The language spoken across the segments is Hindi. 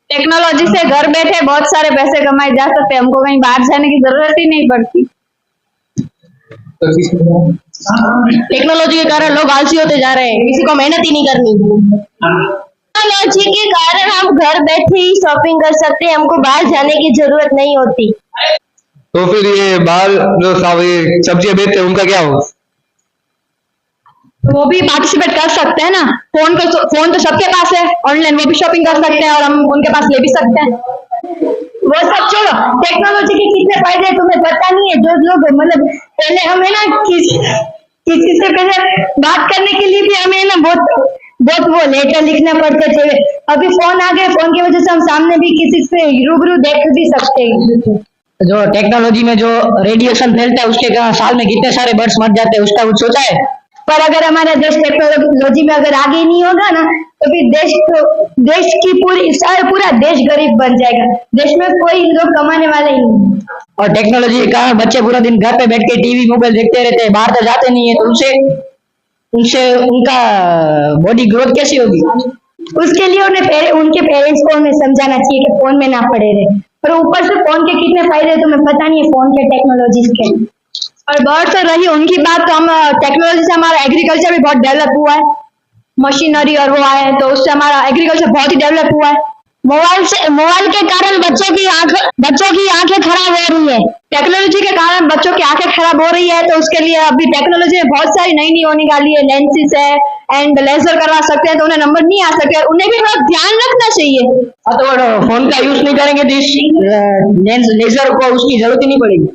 टेक्नोलॉजी से घर बैठे बहुत सारे पैसे कमाए जा सकते हैं, हमको कहीं बाहर जाने की जरूरत ही नहीं पड़ती। टेक्नोलॉजी के कारण लोग आलसी होते जा रहे हैं, किसी को मेहनत ही नहीं करनी। टेक्नोलॉजी के कारण हम घर बैठे ही शॉपिंग कर सकते हैं, हमको बाहर जाने की जरूरत नहीं होती। तो फिर ये बाहर जो सब्जियां बेचते हैं उनका क्या होगा? वो भी पार्टिसिपेट कर सकते हैं ना, फोन तो सबके पास है, ऑनलाइन वो भी शॉपिंग कर सकते हैं और हम उनके पास ले भी सकते हैं। वो सब छोड़ो, टेक्नोलॉजी के कितने फायदे हैं तुम्हें पता नहीं है। जो लोग मतलब पहले हमें ना किसी से पहले बात करने के लिए भी हमें ना बहुत वो लेटर लिखना पड़ते थे। अभी फोन आ गए, फोन की वजह से हम सामने भी किसी से रूबरू देख भी सकते हैं। जो टेक्नोलॉजी में जो रेडिएशन फैलता है उसके कारण साल में कितने सारे बर्ड्स मर जाते हैं, उसका कुछ सोचा है? पर अगर हमारा देश टेक्नोलॉजी में अगर आगे नहीं होगा ना, तो फिर देश की पूरा देश गरीब बन जाएगा। देश में कोई लोग कमाने वाले ही नहीं। और टेक्नोलॉजी के कारण बच्चे पूरा दिन घर पे बैठ के टीवी मोबाइल देखते रहते हैं, बाहर तो जाते नहीं है, तो उनसे उनका बॉडी ग्रोथ कैसी होगी? उसके लिए उनके पेरेंट्स को हमें समझाना चाहिए कि फोन में ना पड़े रहे। पर ऊपर से फोन के कितने फायदे तुम्हें पता नहीं है, फोन के टेक्नोलॉजी के। और बहुत से रही उनकी बात, तो हम टेक्नोलॉजी से हमारा एग्रीकल्चर भी बहुत डेवलप हुआ है, मशीनरी और वो आए तो उससे हमारा एग्रीकल्चर बहुत ही डेवलप हुआ है। मोबाइल के कारण बच्चों की आंखें खराब हो रही है। टेक्नोलॉजी के कारण बच्चों की आंखें खराब हो रही है, तो उसके लिए अभी टेक्नोलॉजी में बहुत सारी नई वो निकाली है, लेंसेज है एंड लेजर करवा सकते हैं, तो उन्हें नंबर नहीं आ सकते, उन्हें भी थोड़ा ध्यान रखना चाहिए। तो फोन का यूज नहीं करेंगे तो इस लेजर को उसकी जरूरत ही नहीं पड़ेगी।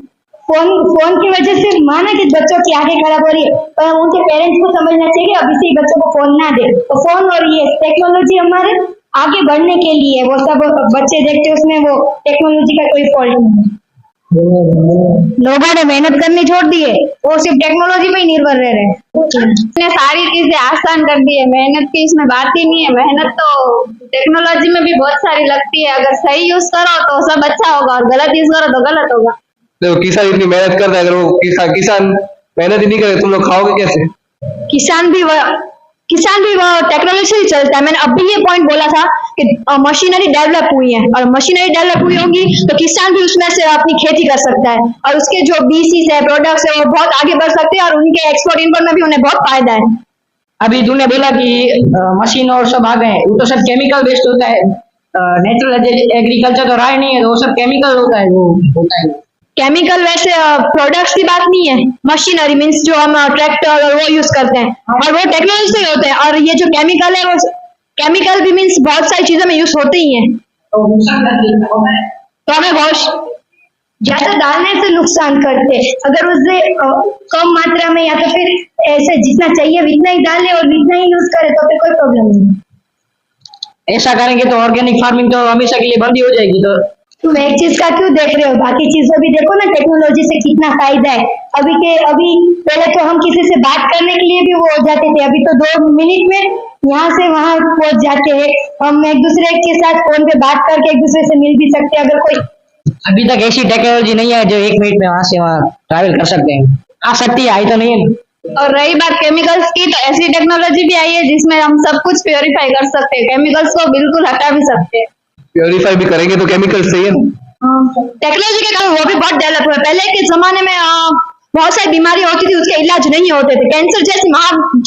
फोन की वजह से माना कि बच्चों की आंखें खराब हो रही है, पर उनके पेरेंट्स को समझना चाहिए कि अभी से ही बच्चों को फोन ना दे। तो फोन और ये टेक्नोलॉजी हमारे आगे बढ़ने के लिए, वो सब बच्चे देखते हैं उसमें वो टेक्नोलॉजी का कोई फॉल्ट नहीं है। लोगों ने मेहनत करनी छोड़ दी है, वो सिर्फ टेक्नोलॉजी पे ही निर्भर रह रहे हैं। इसने सारी चीजें आसान कर दी है, मेहनत की इसमें बात ही नहीं है। मेहनत तो टेक्नोलॉजी में भी बहुत सारी लगती है, अगर सही यूज करो तो सब अच्छा होगा और गलत यूज करो तो गलत होगा। तो किसान इतनी मेहनत करता है, अगर वो किसान मेहनत ही नहीं करे तुम लोग खाओगे कैसे? किसान भी वो टेक्नोलॉजी से ही चलता है। मैंने अभी ये पॉइंट बोला था कि मशीनरी डेवलप हुई है, और मशीनरी डेवलप हुई होगी तो किसान भी उसमें से अपनी खेती कर सकता है, और उसके जो बीसीस है, प्रोडक्ट्स है, वो बहुत आगे बढ़ सकते हैं, और उनके एक्सपोर्ट इम्पोर्ट में भी उन्हें बहुत फायदा है। अभी तूने बोला कि मशीन और सब आ गए हैं, वो तो सब केमिकल बेस्ड होता है, नेचुरल एग्रीकल्चर तो रहा ही नहीं है, तो वो सब केमिकल होता है, वो होता है केमिकल। वैसे प्रोडक्ट्स की बात नहीं है, मशीनरी मीन्स जो हम ट्रैक्टर और वो यूज करते हैं, और वो टेक्नोलॉजी से होते हैं। और ये जो केमिकल है, वो केमिकल भी मीन्स बहुत सारी चीजों में यूज होते ही हैं, तो हमें बहुत ज्यादा डालने से नुकसान करते। अगर उसे कम मात्रा में या तो फिर ऐसे जितना चाहिए उतना ही डाले और उतना ही यूज करे तो फिर कोई प्रॉब्लम नहीं। ऐसा करेंगे तो ऑर्गेनिक फार्मिंग तो हमेशा के लिए बंद ही हो जाएगी। तो तुम एक चीज का क्यों देख रहे हो, बाकी चीजों भी देखो ना, टेक्नोलॉजी से कितना फायदा है। अभी पहले तो हम किसी से बात करने के लिए भी वो हो जाते थे, अभी तो 2 मिनट में यहाँ से वहां पहुंच जाते हैं। हम एक दूसरे के साथ फोन पे बात करके एक दूसरे से मिल भी सकते हैं। अगर कोई अभी तक ऐसी टेक्नोलॉजी नहीं है जो 1 मिनट में वहां से वहां ट्रैवल कर सकते हैं, आ सकती है, आई तो नहीं है। और रही बात केमिकल्स की, तो ऐसी टेक्नोलॉजी भी आई है जिसमें हम सब कुछ प्योरीफाई कर सकते हैं, केमिकल्स को बिल्कुल हटा भी सकते हैं। प्योरीफाई भी करेंगे तो केमिकल सही है। टेक्नोलॉजी के कारण वो भी बहुत डेवलप हुआ है। पहले के जमाने में बहुत सारी बीमारियां होती थी, उसके इलाज नहीं होते थे, कैंसर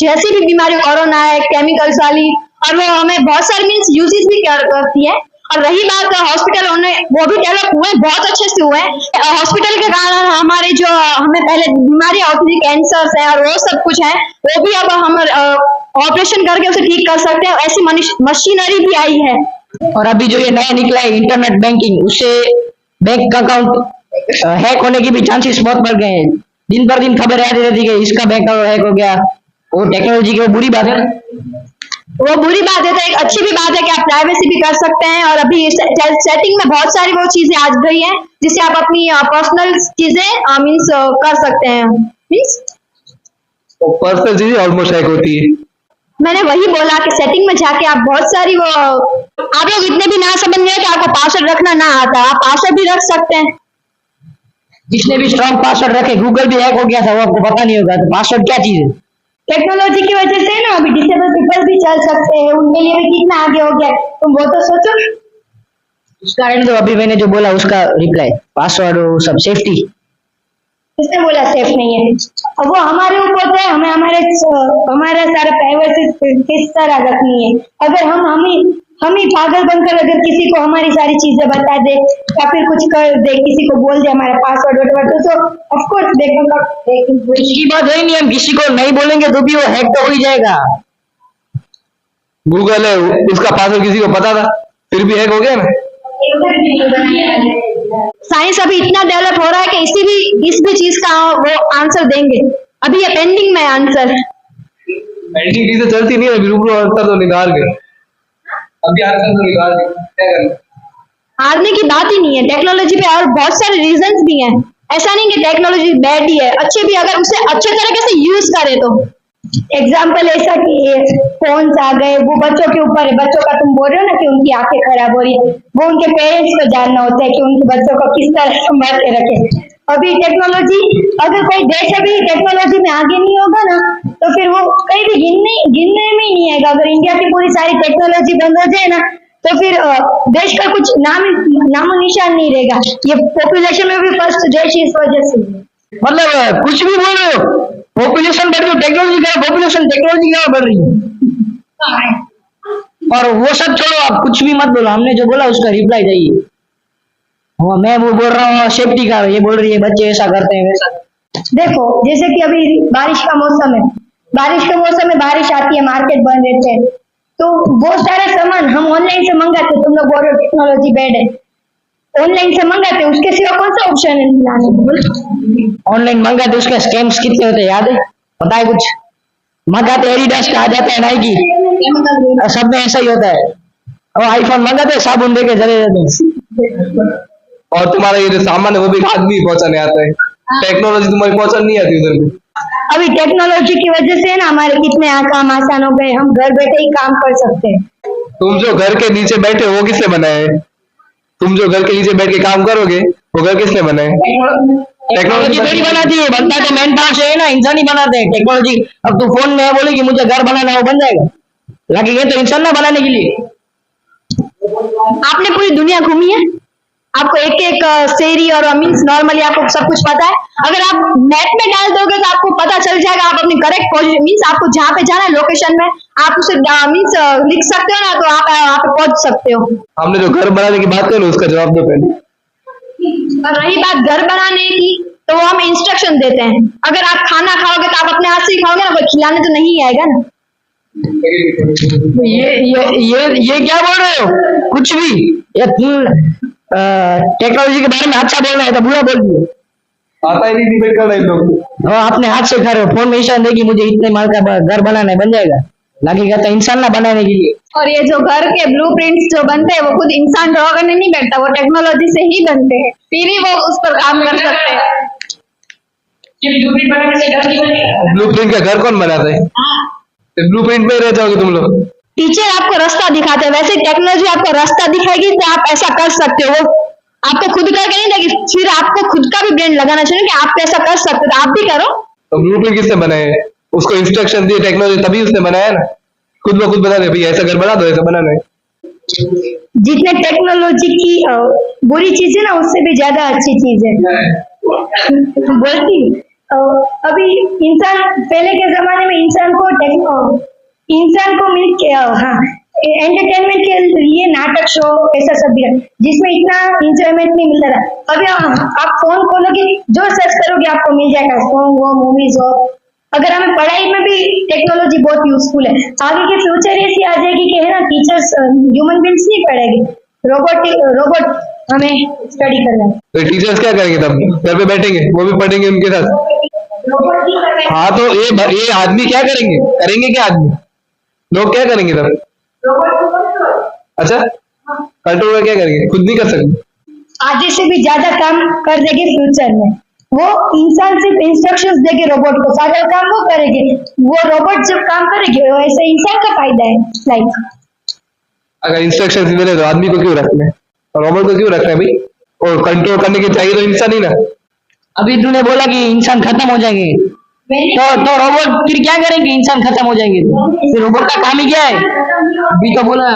जैसी भी बीमारी, कोरोना है केमिकल्स वाली, और वो हमें बहुत सारी मीन्स यूजेस भी करती है। और रही बात हॉस्पिटल, वो भी डेवलप हुए, बहुत अच्छे से हुए। हॉस्पिटल के कारण हमारे जो हमें पहले बीमारियां होती थी, कैंसर है और वो सब कुछ है, वो भी अब हम ऑपरेशन करके उसे ठीक कर सकते हैं। ऐसी मशीनरी भी आई है। और अभी जो ये नया निकला है इंटरनेट बैंकिंग, उससे बैंक अकाउंट हैक होने की भी चांसेस बहुत बढ़ गए हैं। दिन पर दिन खबर आती रहती है कि इसका बैंक अकाउंट हैक हो गया। वो टेक्नोलॉजी की वो बुरी बात है, वो बुरी बात है। तो एक अच्छी भी बात है कि आप प्राइवेसी भी कर सकते हैं, और अभी सेटिंग में बहुत सारी वो चीजें आ गई हैं जिससे आप अपनी पर्सनल चीजें मीन्स कर सकते हैं। मीन्स पर्सनल चीजें ऑलमोस्ट हैक होती है। मैंने वही बोला कि सेटिंग में जाके आप बहुत सारी वो, आप लोग इतने भी ना समझ गए कि आपको पासवर्ड रखना ना आता, आप पासवर्ड भी रख सकते हैं। जिसने भी स्ट्रॉन्ग पासवर्ड रखे, गूगल भी हैक हो गया था, वो आपको पता नहीं होगा। तो पासवर्ड क्या चीज है? टेक्नोलॉजी की वजह से ना अभी डिसेबल पीपल भी चल सकते हैं, उनके लिए भी कितना आगे हो गया है, तुम वो तो सोचो। उसका एंड तो अभी मैंने जो बोला उसका रिप्लाई, पासवर्ड वो सब सेफ्टी। किसने बोला सेफ नहीं है? अब वो हमारे ऊपर है, हमें हमारा सारा प्राइवेसी किस तरह रखनी है। अगर हम ही पागल बनकर अगर किसी को हमारी सारी चीजें बता दे या फिर कुछ कर दे, किसी को बोल दे हमारा पासवर्ड वगैरह, तो ऑफ कोर्स देखो इसकी बात है नहीं, हम किसी को नहीं बोलेंगे तो भी वो हैक तो हो ही जाएगा। गूगल है, उसका पासवर्ड किसी को पता था फिर भी हैक हो गया ना। साइंस अभी इतना डेवलप हो रहा है कि इस भी चीज का वो आंसर देंगे। अभी ये पेंडिंग में आंसर। पेंडिंग चीजें चलती नहीं है, अभी रूबरू आंसर तो निकाल गए, अभी आंसर तो निकाल गए, क्या करना। हारने की बात ही नहीं है टेक्नोलॉजी पे, और बहुत सारे रीजंस भी हैं। ऐसा नहीं कि टेक्नोलॉजी बैड ही है, अच्छे भी, अगर उसे अच्छे तरीके से यूज करे तो। एग्जाम्पल ऐसा कि फोन्स आ गए, वो बच्चों के ऊपर है। बच्चों का तुम बोल रहे हो ना कि उनकी आंखें खराब हो रही है, वो उनके पेरेंट्स को जानना होता है कि उनके बच्चों को किस तरह संभाल के रखे। अभी टेक्नोलॉजी, अगर कोई देश अभी टेक्नोलॉजी में आगे नहीं होगा ना, तो फिर वो कहीं भी गिनने में ही नहीं आएगा। अगर इंडिया की पूरी सारी टेक्नोलॉजी बंद हो जाए ना, तो फिर देश का कुछ नामो निशान नहीं रहेगा। ये पॉपुलेशन में भी फर्स्ट देश इस वजह से। मतलब कुछ भी बोल रहे हो, पॉपुलेशन बढ़ रही है, टेक्नोलॉजी का पॉपुलेशन टेक्नोलॉजी क्या बढ़ रही है। और वो सब छोड़ो, आप कुछ भी मत बोलो, हमने जो बोला उसका रिप्लाई चाहिए। हाँ, मैं वो बोल रहा हूँ सेफ्टी का, ये बोल रही है बच्चे ऐसा करते हैं वैसा। देखो जैसे कि अभी बारिश का मौसम है, बारिश के मौसम में बारिश आती है, मार्केट बंद रहते हैं, तो वो सारा सामान हम ऑनलाइन से मंगाते हैं। तुम लोग बोल रहे हो टेक्नोलॉजी बैड है, ऑनलाइन से मंगाते हैं, उसके सिवा कौन सा ऑप्शन है लाने? ऑनलाइन मंगाते उसके स्कैम्स कितने होते हैं याद है? पता है कुछ? मंगाते एडिडास का आ जाता है, नाइकी, सब में ऐसा ही होता है। और आईफोन मंगाते साबुन देके चले जाते हैं। और तुम्हारा ये जो सामान है वो भी आदमी पहुंचाने आता है, टेक्नोलॉजी तुम्हारी पहुंचाने नहीं आती उधर भी। अभी टेक्नोलॉजी की वजह से ना हमारे कितने काम आसान हो गए, हम घर बैठे ही काम कर सकते हैं। तुम जो घर के नीचे बैठे हो वो किसने बनाया है? तुम जो घर के नीचे बैठ के काम करोगे वो घर किसने बनाया है? टेक्नोलॉजी थोड़ी बनाती है, बनता तो मैन पावर से है ना, इंसान ही बनाते हैं टेक्नोलॉजी। अब तू फोन में बोले कि मुझे घर बनाना, वो बन जाएगा? लगेगा तो इंसान ना बनाने के लिए। आपने पूरी दुनिया घूमी है, आपको एक एक शहरी और मीन्स नॉर्मली आपको सब कुछ पता है। अगर आप नेट में डाल दोगे तो आपको पता चल जाएगा, आप अपनी करेक्ट पोजीशन मीन्स आपको जहाँ पे जाना है लोकेशन में आप उसे मीन्स लिख सकते हो ना, तो आप वहाँ पे पहुंच सकते हो। हमने जो घर बनाने की बात करी उसका जवाब दो पहले। और रही बात घर बनाने की, तो वो हम इंस्ट्रक्शन देते हैं। अगर आप खाना खाओगे तो आप अपने हाथ से ही खाओगे ना, कोई खिलाने तो नहीं आएगा ना। ये क्या बोल रहे हो? कुछ भी ये टेक्नोलॉजी के बारे में अच्छा बोलना है तो बुरा बोल दिए। आता ही नहीं डिबेट कर रहे लोग। अपने हाथ से खा रहे हो, फोन में इशारा देगी मुझे इतने माल का घर बनाना है, बन जाएगा? लगेगा तो इंसान ना बनाने के लिए। और ये जो घर के ब्लूप्रिंट्स जो बनते हैं वो खुद इंसान ड्रॉ करने नहीं बैठता, वो टेक्नोलॉजी से ही बनते हैं, फिर ही वो उस पर काम कर सकते हैं। ब्लूप्रिंट का घर कौन बनाता है? ब्लूप्रिंट में रह जाओगे तुम लोग। टीचर आपको रास्ता दिखाते हैं, वैसे टेक्नोलॉजी आपको रास्ता दिखाएगी तो आप ऐसा कर सकते हो। आपको खुद करके नहीं देगी, फिर आपको खुद का भी ब्रेन लगाना चाहिए कि आप ऐसा कर सकते हो, तो आप भी करो। तो ब्लूप्रिंट किसने बनाया है? उसको इंस्ट्रक्शन दिए टेक्नोलॉजी, तभी उसने बनाया ना। खुद ब खुद बना दे भैया ऐसा घर बना दो, ऐसा बनाना है। जितने टेक्नोलॉजी की बुरी चीज है ना, उससे भी ज्यादा अच्छी चीज है बोलती। अभी इंसान, पहले के जमाने में इंसान को मिल के एंटरटेनमेंट के लिए नाटक शो ऐसा सब भी, जिसमें इतना इंजॉयमेंट नहीं मिलता था। अभी आप फोन खोलोगे, जो सर्च करोगे आपको मिल जाएगा, सॉन्ग हो, मूवीज हो। अगर हमें पढ़ाई में भी टेक्नोलॉजी बहुत यूजफुल है। आगे के फ्यूचर ऐसी आ जाएगी कि है ना, टीचर्स ह्यूमन बींग्स नहीं पढ़ेगी, रोबोट हमें स्टडी करना है। तो टीचर्स क्या करेंगे तब? घर पे बैठेंगे, वो भी पढ़ेंगे उनके साथ। हाँ तो ये आदमी क्या करेंगे क्या आदमी? लोग क्या करेंगे तब? अच्छा, कंट्रोल क्या करेंगे? खुद नहीं कर सकते। आधे से भी ज्यादा काम कर देंगे फ्यूचर में। वो इंसान सिर्फ इंस्ट्रक्शंस देंगे रोबोट को, सारा काम वो करेंगे। वो रोबोट जब काम करेंगे वैसे इंसान का फायदा है लाइक। अगर इंस्ट्रक्शंस मिले तो आदमी को क्यों रखना है, रोबोट को क्यों रखना है भाई? और कंट्रोल करने के चाहिए तो इंसान ही ना। अभी तूने बोला कि इंसान खत्म हो जाएंगे, तो रोबोट फिर क्या करेंगे, इंसान खत्म हो जाएंगे तो फिर रोबोट का काम ही क्या है, अभी तो बोला।